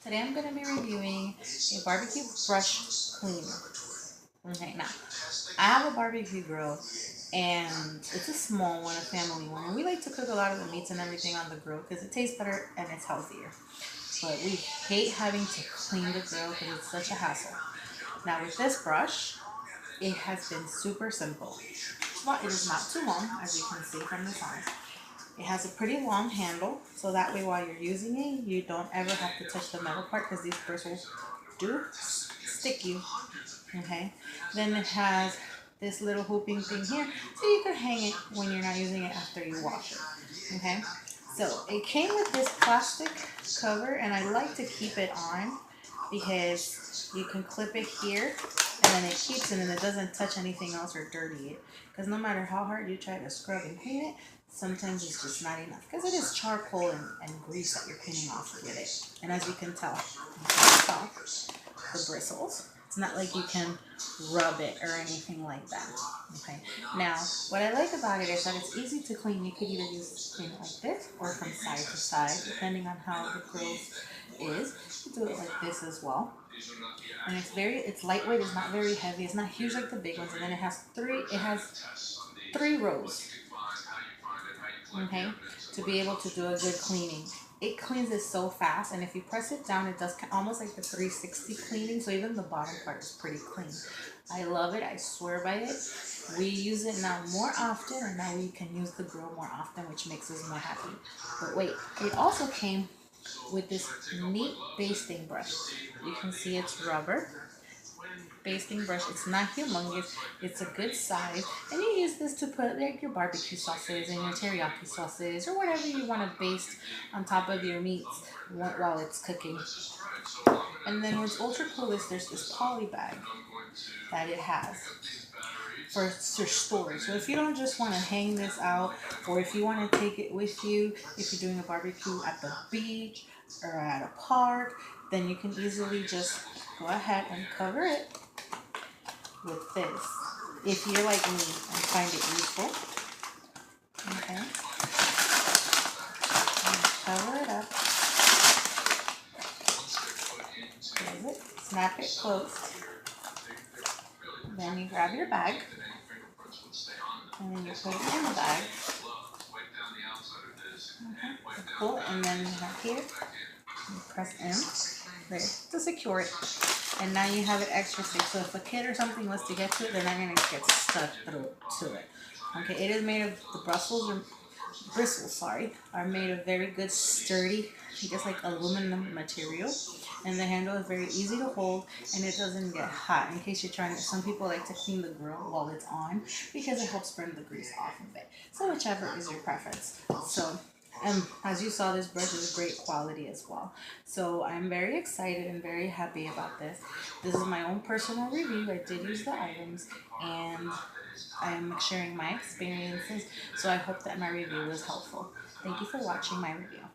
Today I'm going to be reviewing a barbecue brush cleaner. Okay, now I have a barbecue grill and it's a small one, a family one. And we like to cook a lot of the meats and everything on the grill because it tastes better and it's healthier. But we hate having to clean the grill because it's such a hassle. Now with this brush, it has been super simple. Well, it is not too long, as you can see from the size. It has a pretty long handle, so that way while you're using it, you don't ever have to touch the metal part because these bristles do stick you. Okay. Then it has this little hooping thing here, so you can hang it when you're not using it after you wash it. Okay. So it came with this plastic cover, and I like to keep it on because you can clip it here, and then it keeps it and it doesn't touch anything else or dirty it. Because no matter how hard you try to scrub and clean it, sometimes it's just not enough. Because it is charcoal and grease that you're cleaning off with it. And as you can tell the bristles. It's not like you can rub it or anything like that. Okay. Now, what I like about it is that it's easy to clean. You could either clean it like this or from side to side, depending on how the grill is. You can do it like this as well. And it's lightweight. It's not very heavy. It's not huge like the big ones. And then it has three rows. Okay, to be able to do a good cleaning. It cleans it so fast, and if you press it down, it does almost like the 360 cleaning, so even the bottom part is pretty clean. I love it. I swear by it. We use it now more often, and now we can use the grill more often, which makes us more happy. But wait, it also came with this neat basting brush. You can see it's rubber basting brush. It's not humongous. It's a good size, and you use this to put like your barbecue sauces and your teriyaki sauces or whatever you want to baste on top of your meats while it's cooking. And then what's ultra cool is there's this poly bag that it has for storage. So if you don't just want to hang this out, or if you want to take it with you, if you're doing a barbecue at the beach or at a park, then you can easily just go ahead and cover it with this. If you're like me and find it useful, okay, cover it up, close it, snap it closed. Then you grab your bag, and then you put it in the bag. Okay, pull it, and then you have here, you press in there to secure it. And now you have it extra safe. So if a kid or something was to get to it, they're not going to get stuck through to it. Okay, it is made of the bristles, are made of very good, sturdy, just like aluminum material. And the handle is very easy to hold, and it doesn't get hot. In case you're trying to, some people like to clean the grill while it's on because it helps burn the grease off of it. So whichever is your preference. So. As you saw, this brush is great quality as well. So I'm very excited and very happy about this. This is my own personal review. I did use the items, and I'm sharing my experiences. So I hope that my review was helpful. Thank you for watching my review.